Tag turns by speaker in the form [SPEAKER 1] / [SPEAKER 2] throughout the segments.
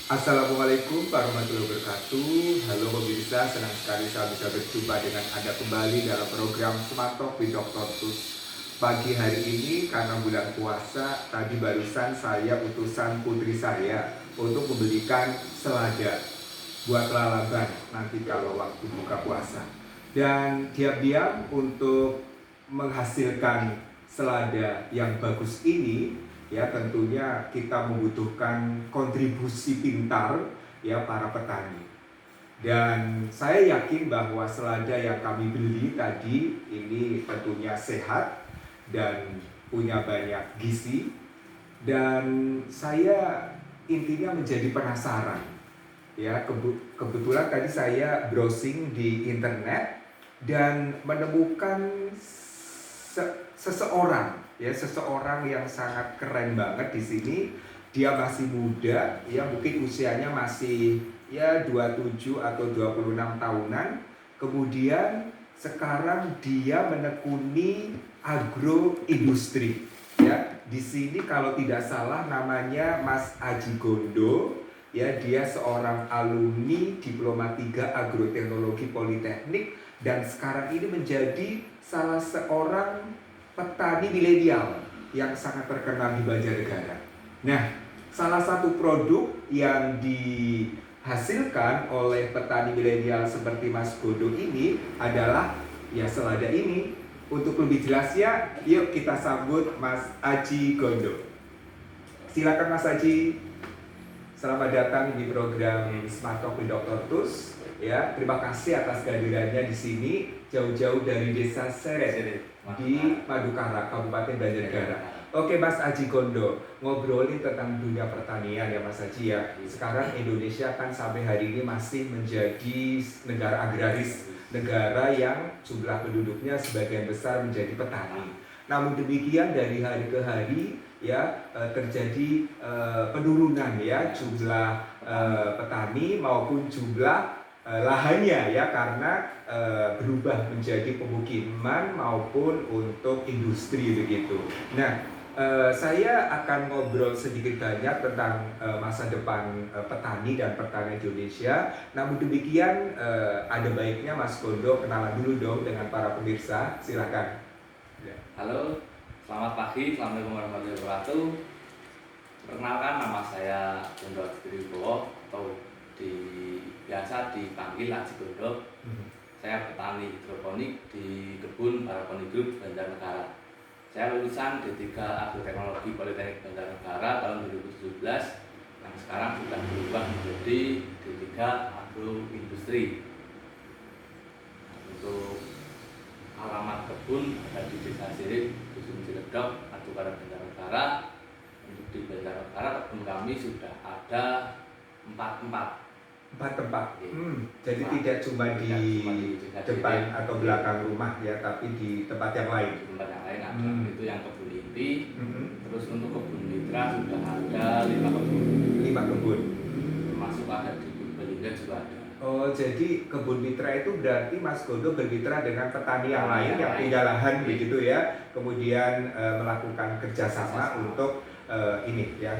[SPEAKER 1] Assalamualaikum warahmatullahi wabarakatuh. Halo pemirsa, senang sekali saya bisa berjumpa dengan Anda kembali dalam program Smart Talk with Dr. Tus. Pagi hari ini karena bulan puasa, tadi barusan saya utusan putri saya untuk membelikan selada buat lalaban nanti kalau waktu buka puasa. Dan diam-diam untuk menghasilkan selada yang bagus ini, ya tentunya kita membutuhkan kontribusi pintar ya para petani. Dan saya yakin bahwa selada yang kami beli tadi ini tentunya sehat dan punya banyak gizi. Dan saya intinya menjadi penasaran. Ya, kebetulan tadi saya browsing di internet dan menemukan seseorang yang sangat keren banget di sini. Dia masih muda, ya mungkin usianya masih ya 27 atau 26 tahunan. Kemudian sekarang dia menekuni agroindustri. Ya, di sini kalau tidak salah namanya Mas Aji Gondo. Ya, dia seorang alumni Diploma 3 Agroteknologi Politeknik dan sekarang ini menjadi salah seorang petani milenial yang sangat terkenal di Banjarnegara. Nah, salah satu produk yang dihasilkan oleh petani milenial seperti Mas Gondo ini adalah ya selada ini. Untuk lebih jelasnya, yuk kita sambut Mas Aji Gondo. Silakan Mas Aji. Selamat datang di program Smart Talk with Dr. Tus. Ya, terima kasih atas kehadirannya di sini jauh-jauh dari Desa Seret di Madukara, Kabupaten Banjarnegara. Oke Mas Aji Gondo, ngobrolin tentang dunia pertanian ya Mas Aji ya. Sekarang Indonesia kan sampai hari ini masih menjadi negara agraris, negara yang jumlah penduduknya sebagian besar menjadi petani. Namun demikian dari hari ke hari ya terjadi penurunan ya jumlah petani maupun jumlah lahannya ya karena berubah menjadi pemukiman maupun untuk industri begitu. Nah, saya akan ngobrol sedikit banyak tentang masa depan petani dan pertanian Indonesia. Namun demikian ada baiknya Mas Gondo kenalan dulu dong dengan para pemirsa. Silakan.
[SPEAKER 2] Halo, selamat pagi, assalamualaikum warahmatullahi wabarakatuh. Perkenalkan, nama saya Gondo Wibowo atau biasa dipanggil Aji Gondo. Saya petani hidroponik di kebun Paraponi Group Banjarnegara. Saya lulusan D3 Agroteknologi Politeknik Banjarnegara tahun 2017 yang sekarang sudah berubah menjadi D3 Agroindustri. Untuk alamat kebun ada di Desa Sirip, Dusun Ciledug, Madukara, Banjarnegara. Untuk di Banjarnegara kebun kami sudah ada 4 tempat.
[SPEAKER 1] Jadi tidak cuma di depan atau belakang rumah ya, tapi di tempat yang lain.
[SPEAKER 2] Di tempat yang lain ada. Itu yang kebun inti. Terus untuk kebun mitra sudah ada 5 kebun.
[SPEAKER 1] 5 kebun.
[SPEAKER 2] Termasuk ada di Purbalingga juga ada.
[SPEAKER 1] Oh, jadi kebun mitra itu berarti Mas Gondo bermitra dengan petani yang lain yang punya lahan begitu ya. Kemudian melakukan kerjasama untuk ini ya,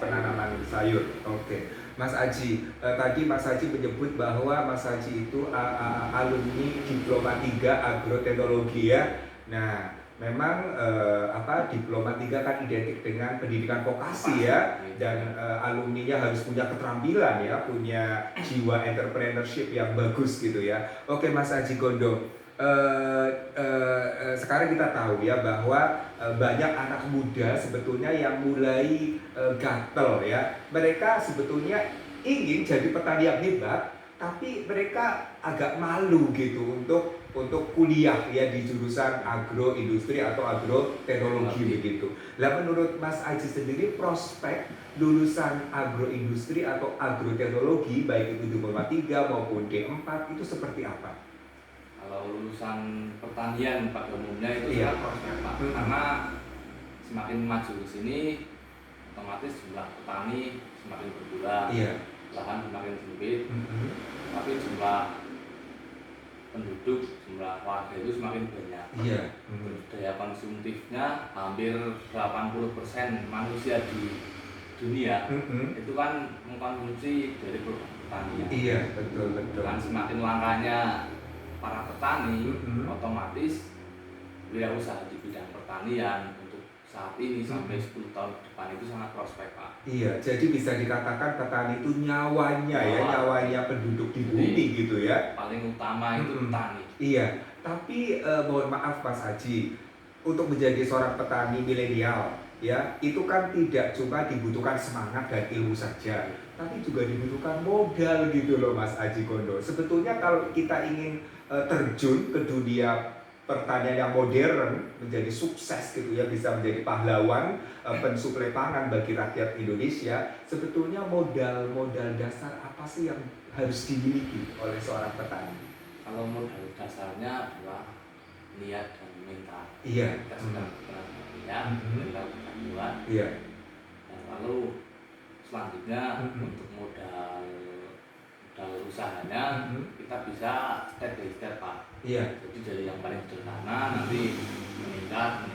[SPEAKER 1] penanaman sayur. Oke. Mas Aji, tadi Mas Aji menyebut bahwa Mas Aji itu alumni Diploma 3 Agroteknologi ya. Nah, memang Diploma 3 kan identik dengan pendidikan vokasi ya, dan alumninya harus punya keterampilan ya, punya jiwa entrepreneurship yang bagus gitu ya. Oke Mas Aji Gondo, sekarang kita tahu ya bahwa banyak anak muda sebetulnya yang mulai gatel ya. Mereka sebetulnya ingin jadi petani yang hebat, tapi mereka agak malu gitu untuk kuliah ya di jurusan agroindustri atau agroteknologi begitu. Lah menurut Mas Aji sendiri prospek lulusan agroindustri atau agroteknologi baik itu Diploma 3 maupun D4 itu seperti apa?
[SPEAKER 2] Kalau lulusan pertanian pada umumnya itu sangat prospek Pak. Karena semakin maju ke sini otomatis jumlah petani semakin berkurang. Lahan semakin sempit. Tapi jumlah penduduk, jumlah warga itu semakin banyak. Daya konsumtifnya hampir 80% manusia di dunia
[SPEAKER 1] Mm-mm.
[SPEAKER 2] itu kan mengkonsumsi dari produk pertanian.
[SPEAKER 1] Iya, betul betul.
[SPEAKER 2] Dengan semakin langkahnya para petani,
[SPEAKER 1] Mm-mm.
[SPEAKER 2] otomatis wirausaha di bidang pertanian untuk saat ini sampai 10 tahun ke depan itu sangat prospek, Pak.
[SPEAKER 1] Iya, jadi bisa dikatakan petani itu nyawanya ya, nyawanya penduduk di
[SPEAKER 2] Jadi,
[SPEAKER 1] bumi gitu ya.
[SPEAKER 2] paling utama itu
[SPEAKER 1] Mm-mm.
[SPEAKER 2] petani.
[SPEAKER 1] Iya, tapi mohon maaf Mas Haji, untuk menjadi seorang petani milenial ya, itu kan tidak cuma dibutuhkan semangat dan ilmu saja, tapi juga dibutuhkan modal gitu loh Mas Haji Gondo. Sebetulnya kalau kita ingin terjun ke dunia pertanian yang modern, menjadi sukses gitu ya, bisa menjadi pahlawan pensuplai pangan bagi rakyat Indonesia, sebetulnya modal dasar apa sih yang harus dimiliki oleh seorang petani?
[SPEAKER 2] Kalau modal dasarnya adalah niat dan mental.
[SPEAKER 1] Iya.
[SPEAKER 2] Kita sudah pernah niat, mental kita kuat.
[SPEAKER 1] Iya.
[SPEAKER 2] Dan lalu selanjutnya
[SPEAKER 1] Mm-mm.
[SPEAKER 2] untuk modal usahanya kita bisa step by step, Pak.
[SPEAKER 1] Iya.
[SPEAKER 2] Jadi dari yang paling sederhana nanti meningkat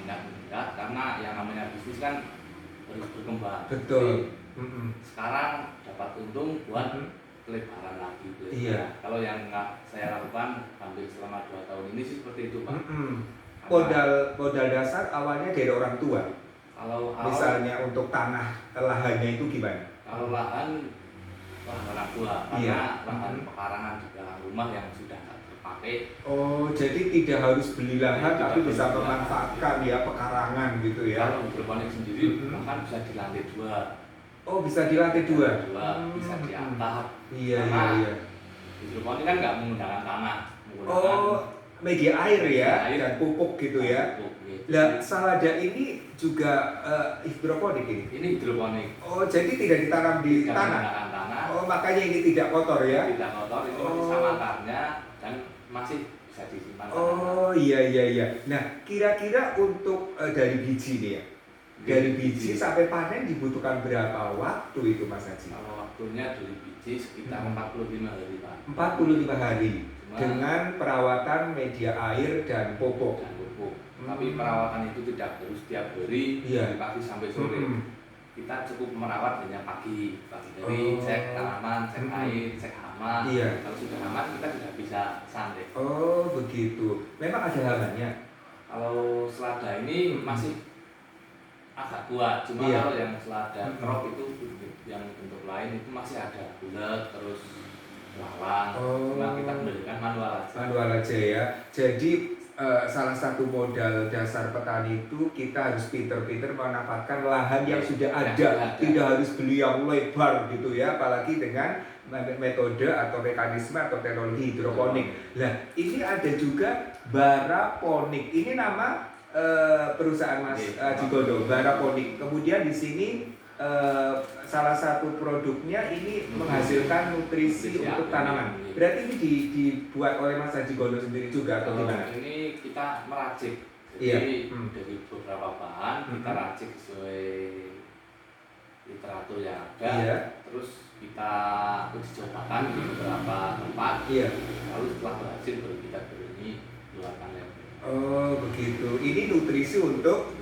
[SPEAKER 2] karena yang namanya bisnis kan harus berkembang.
[SPEAKER 1] Betul.
[SPEAKER 2] Jadi, sekarang dapat untung buat pelebaran lagi.
[SPEAKER 1] Iya.
[SPEAKER 2] Kalau yang nggak saya lakukan hampir selama 2 tahun ini sih seperti itu, Pak.
[SPEAKER 1] Modal dasar awalnya dari orang tua.
[SPEAKER 2] Kalau
[SPEAKER 1] Misalnya untuk tanah lahannya itu gimana?
[SPEAKER 2] Kalau lahan orang tua, karena
[SPEAKER 1] Iya.
[SPEAKER 2] lahan pekarangan di belakang rumah yang sudah nggak terpakai.
[SPEAKER 1] Oh, jadi tidak harus beli lahan
[SPEAKER 2] Tidak
[SPEAKER 1] tapi
[SPEAKER 2] perlu
[SPEAKER 1] bisa
[SPEAKER 2] beli lahan.
[SPEAKER 1] memanfaatkan ya pekarangan gitu ya.
[SPEAKER 2] Kalau hidroponik sendiri bahkan bisa di lantai 2.
[SPEAKER 1] Oh, bisa di lantai 2.
[SPEAKER 2] Bisa di atap.
[SPEAKER 1] Iya,
[SPEAKER 2] Karena
[SPEAKER 1] iya.
[SPEAKER 2] hidroponik kan nggak menggunakan tanah, menggunakan
[SPEAKER 1] Oh, media air ya
[SPEAKER 2] air.
[SPEAKER 1] dan pupuk gitu ya.
[SPEAKER 2] pupuk, gitu.
[SPEAKER 1] Lah, salada ini juga hidroponik ini.
[SPEAKER 2] Ini hidroponik.
[SPEAKER 1] Oh, jadi tidak ditanam di
[SPEAKER 2] Tidak
[SPEAKER 1] tanah.
[SPEAKER 2] menggunakan tanah.
[SPEAKER 1] Oh, makanya ini tidak kotor ya.
[SPEAKER 2] Tidak kotor, itu masih sama akarnya dan masih bisa disimpan.
[SPEAKER 1] Oh, iya iya iya. Nah, kira-kira untuk dari biji nih ya. Dari biji sampai panen dibutuhkan berapa waktu itu Mas Haji?
[SPEAKER 2] Kalau waktunya dari biji sekitar 45 hari, Pak.
[SPEAKER 1] 45 hari
[SPEAKER 2] Cuma
[SPEAKER 1] dengan perawatan media air dan pupuk.
[SPEAKER 2] dan pupuk. Tapi perawatan itu tidak harus setiap hari,
[SPEAKER 1] Iya.
[SPEAKER 2] dari pagi sampai sore. Kita cukup merawat hanya pagi dari
[SPEAKER 1] Oh.
[SPEAKER 2] cek tanaman, cek air, cek hama.
[SPEAKER 1] Iya.
[SPEAKER 2] Kalau sudah aman kita sudah bisa santai.
[SPEAKER 1] Oh, begitu. Memang ada halannya.
[SPEAKER 2] Kalau selada ini masih agak kuat, cuma
[SPEAKER 1] Iya.
[SPEAKER 2] kalau yang selada crop itu yang bentuk lain itu masih ada bulat terus lalang.
[SPEAKER 1] Oh.
[SPEAKER 2] Cuma kita kembalikan manual aja.
[SPEAKER 1] Manual aja ya. Jadi salah satu modal dasar petani itu kita harus pinter-pinter menempatkan lahan yang sudah ada, tidak harus beli yang lebar gitu ya, apalagi dengan metode atau mekanisme atau teknologi hidroponik. Nah, ini ada juga baraponik. Ini nama perusahaan Mas Haji Gondo, baraponik. Kemudian di sini salah satu produknya ini menghasilkan nutrisi untuk tanaman. Berarti ini dibuat oleh Mas Haji Gondo sendiri juga atau gimana?
[SPEAKER 2] Ini kita meracik. Jadi
[SPEAKER 1] Iya.
[SPEAKER 2] dari beberapa bahan kita racik sesuai literatur yang ada.
[SPEAKER 1] Iya.
[SPEAKER 2] Terus kita uji cobakan di beberapa tempat.
[SPEAKER 1] Iya.
[SPEAKER 2] Lalu setelah berhasil baru kita beri keluarkan label.
[SPEAKER 1] Oh begitu. Ini nutrisi untuk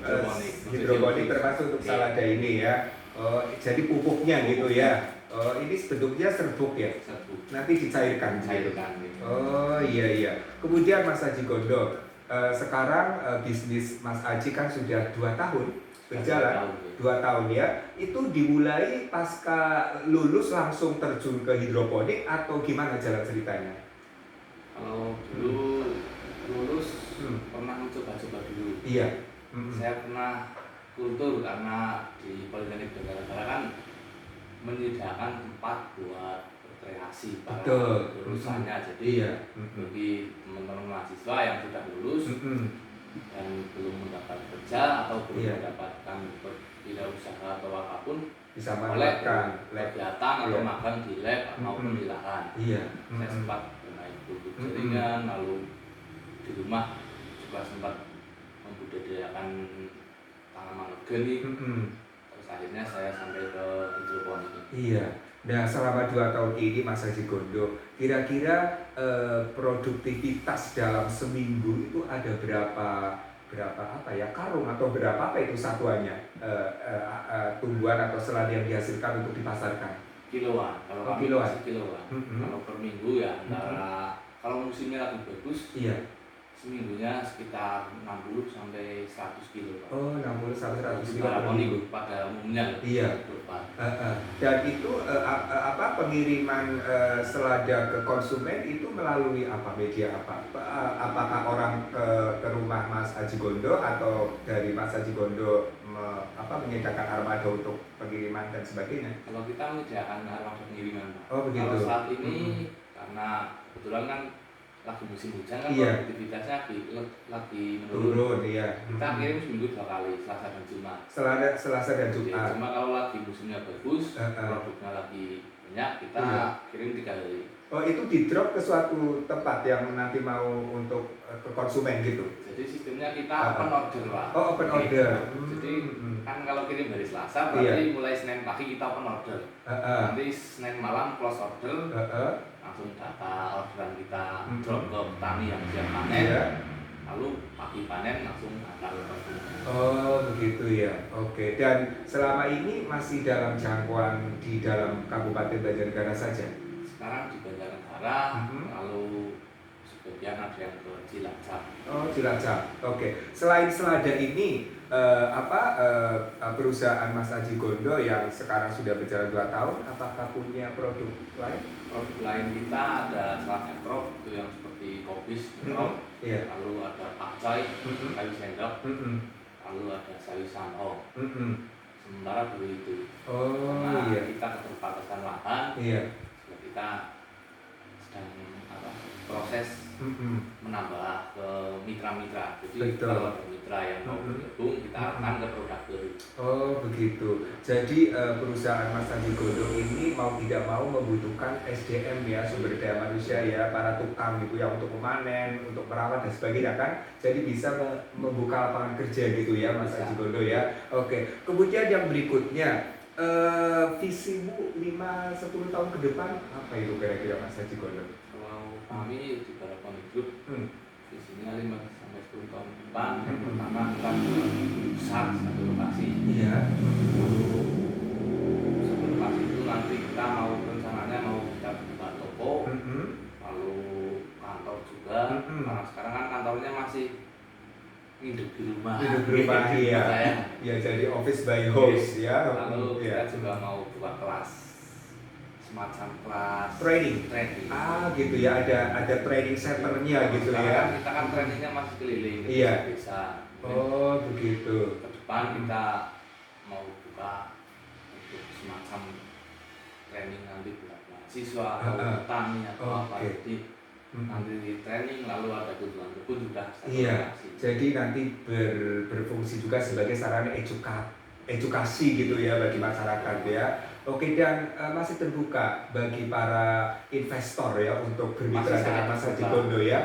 [SPEAKER 1] hidroponik termasuk untuk salada ini ya. Oh, jadi pupuknya gitu ya. Oh, ini bentuknya serbuk ya.
[SPEAKER 2] Serbuk.
[SPEAKER 1] Nanti dicairkan.
[SPEAKER 2] Cairkan.
[SPEAKER 1] Oh iya iya. Kemudian Mas Haji Gondo, sekarang bisnis Mas Haji kan sudah 2 tahun berjalan. 2 tahun ya. Itu dimulai pasca lulus langsung terjun ke hidroponik atau gimana jalan ceritanya?
[SPEAKER 2] Kalau dulu lulus pernah mencoba-coba dulu.
[SPEAKER 1] Iya.
[SPEAKER 2] Saya pernah kultur karena di Politeknik Negara kan menyediakan tempat buat rekreasi para
[SPEAKER 1] Betul.
[SPEAKER 2] lulusannya. Jadi
[SPEAKER 1] Iya.
[SPEAKER 2] bagi teman-teman mahasiswa yang sudah lulus dan belum mendapat kerja atau belum
[SPEAKER 1] Iya.
[SPEAKER 2] mendapatkan wirausaha atau apapun
[SPEAKER 1] Bisa
[SPEAKER 2] oleh
[SPEAKER 1] melakukan
[SPEAKER 2] kegiatan atau
[SPEAKER 1] Iya.
[SPEAKER 2] magang di lab maupun di lahan.
[SPEAKER 1] Iya.
[SPEAKER 2] Saya sempat bermain kultur jaringan, lalu di rumah juga sempat membudidayakan tanaman organik. Terus akhirnya saya sampai ke hidroponik.
[SPEAKER 1] Iya. Nah, selama 2 tahun ini Mas Haji Gondo, kira-kira produktivitas dalam seminggu itu ada berapa apa ya, karung atau berapa apa itu satuannya, tumbuhan atau selada yang dihasilkan untuk dipasarkan?
[SPEAKER 2] Kiloan, kalau
[SPEAKER 1] Oh,
[SPEAKER 2] kami
[SPEAKER 1] kiloan.
[SPEAKER 2] masih kiloan.
[SPEAKER 1] Mm-mm.
[SPEAKER 2] Kalau per minggu ya antara kalau musimnya lagi bagus
[SPEAKER 1] Iya.
[SPEAKER 2] seminggunya sekitar 60 sampai 100 kilo Pak.
[SPEAKER 1] Oh, 60 sampai 100 kilo per
[SPEAKER 2] Harapan
[SPEAKER 1] minggu.
[SPEAKER 2] itu pada umumnya
[SPEAKER 1] Iya.
[SPEAKER 2] Pak.
[SPEAKER 1] Dan itu apa pengiriman selada ke konsumen itu melalui apa, media apa? Apakah orang ke rumah Mas Aji Gondo atau dari Mas Aji Gondo menyediakan armada untuk pengiriman dan sebagainya?
[SPEAKER 2] Kalau kita menyediakan armada pengiriman Pak.
[SPEAKER 1] Oh, begitu.
[SPEAKER 2] Kalau saat ini karena kebetulan kan lagi musim hujan kan
[SPEAKER 1] Iya.
[SPEAKER 2] produktivitasnya lagi menurun.
[SPEAKER 1] Turun, iya.
[SPEAKER 2] Kita kirim seminggu 2 kali, Selasa dan Jumat.
[SPEAKER 1] Selasa dan
[SPEAKER 2] Jadi,
[SPEAKER 1] Jumat.
[SPEAKER 2] cuma kalau lagi musimnya bagus, produknya lagi banyak, kita kirim 3 kali.
[SPEAKER 1] Oh, itu di drop ke suatu tempat yang nanti mau untuk ke konsumen gitu?
[SPEAKER 2] Jadi sistemnya kita open order Pak.
[SPEAKER 1] Oh, open order.
[SPEAKER 2] Jadi kan kalau kirim hari Selasa berarti mulai Senin pagi kita open order. Nanti Senin malam close order. Langsung data orderan kita drop ke petani yang siap panen. Lalu pagi panen langsung antar ke konsumen.
[SPEAKER 1] Oh, begitu ya. Oke. Dan selama ini masih dalam jangkauan di dalam Kabupaten Banjarnegara saja?
[SPEAKER 2] Sekarang di Banjarnegara, lalu sebagian ada yang ke Cilacap.
[SPEAKER 1] Oh, Cilacap. Oke. Selain selada ini, perusahaan Mas Aji Gondo yang sekarang sudah berjalan 2 tahun, apakah punya produk lain?
[SPEAKER 2] Produk lain kita ada selada krop itu yang seperti kobis, krop, lalu ada pakcoy, kayu sendok, lalu ada sawi sanho. Sementara dulu itu, karena kita keterbatasan lahan, kita sedang proses menambah ke mitra-mitra. Jadi kalau ada mitra yang mau bergabung, kita akan ke produk baru.
[SPEAKER 1] Oh, begitu. Jadi perusahaan Mas Aji Gondo ini mau tidak mau membutuhkan SDM ya, sumber daya manusia ya, para tukang gitu ya, untuk memanen, untuk merawat dan sebagainya kan. Jadi bisa membuka lapangan kerja gitu ya Mas Aji Gondo ya. Oke. Kemudian yang berikutnya, visimu 5-10 tahun ke depan apa itu kira-kira Mas Aji Gondo?
[SPEAKER 2] Kalau kami di Barapan Group, visinya 5-10 tahun ke depan. Yang pertama kita besar satu lokasi.
[SPEAKER 1] Iya.
[SPEAKER 2] Satu lokasi itu nanti kita mau rencananya mau kita buka toko, lalu kantor juga. Karena sekarang kan kantornya masih hidup di rumah.
[SPEAKER 1] Hidup di rumah ya. Ya jadi office by house ya.
[SPEAKER 2] Lalu kita juga mau buka kelas, semacam kelas
[SPEAKER 1] training. Gitu ya, ada training centernya gitu ya.
[SPEAKER 2] Kita kan trainingnya masih keliling di desa.
[SPEAKER 1] Oh, begitu.
[SPEAKER 2] Ke depan kita mau buka untuk semacam training nanti buat mahasiswa atau petani atau apa. Jadi nanti di training lalu ada kebutuhan kebun juga.
[SPEAKER 1] Jadi nanti berfungsi juga sebagai sarana edukasi gitu ya bagi masyarakat ya. Oke, dan masih terbuka bagi para investor ya untuk bermitra dengan Mas Aji Gondo ya.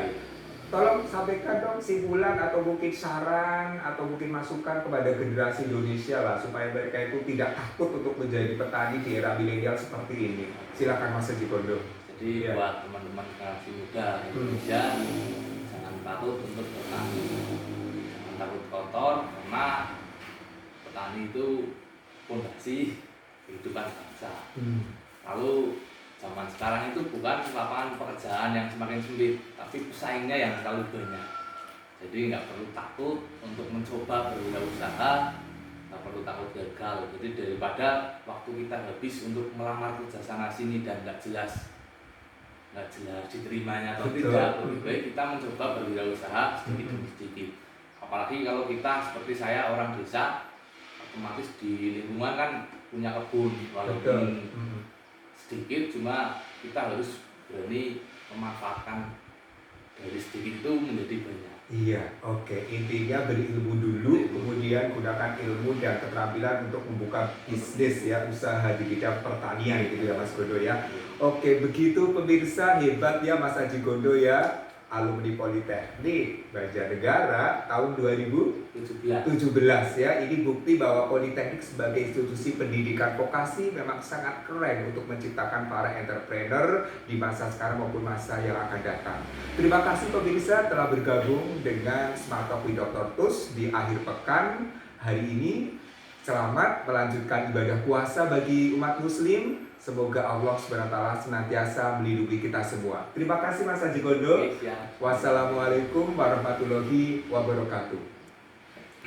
[SPEAKER 1] Tolong sampaikan dong simpulan atau mungkin saran atau mungkin masukan kepada generasi Indonesia lah supaya mereka itu tidak takut untuk menjadi petani di era milenial seperti ini. Silakan Mas Aji Gondo.
[SPEAKER 2] Jadi buat teman-teman generasi muda Indonesia, jangan takut untuk bertani, jangan takut kotor, karena petani itu fondasi kehidupan bangsa. Lalu zaman sekarang itu bukan lapangan pekerjaan yang semakin sempit, tapi pesaingnya yang terlalu banyak. Jadi nggak perlu takut untuk mencoba berwirausaha, nggak perlu takut gagal. Jadi daripada waktu kita habis untuk melamar kerja sana sini dan nggak jelas diterimanya atau tidak, lebih baik kita mencoba berwirausaha sedikit demi sedikit. Apalagi kalau kita seperti saya orang desa, otomatis di lingkungan kan punya kebun, walaupun sedikit, cuma kita harus berani memanfaatkan dari sedikit itu menjadi banyak.
[SPEAKER 1] Iya, oke. Intinya berilmu dulu, kemudian gunakan ilmu dan keterampilan untuk membuka bisnis ya, usaha di bidang pertanian gitu ya Mas Gondo ya. Oke, begitu pemirsa, hebat ya Mas Aji Gondo ya. alumni Politeknik Banjarnegara tahun 2017
[SPEAKER 2] 17.
[SPEAKER 1] ya. Ini bukti bahwa Politeknik sebagai institusi pendidikan vokasi memang sangat keren untuk menciptakan para entrepreneur di masa sekarang maupun masa yang akan datang. Terima kasih pemirsa telah bergabung dengan Smart Talk with Dr. Tus di akhir pekan hari ini. Selamat melanjutkan ibadah puasa bagi umat muslim. Semoga Allah SWT senantiasa melindungi kita semua. Terima kasih Mas Haji Gondo.
[SPEAKER 2] Oke, siap.
[SPEAKER 1] Wassalamualaikum warahmatullahi wabarakatuh.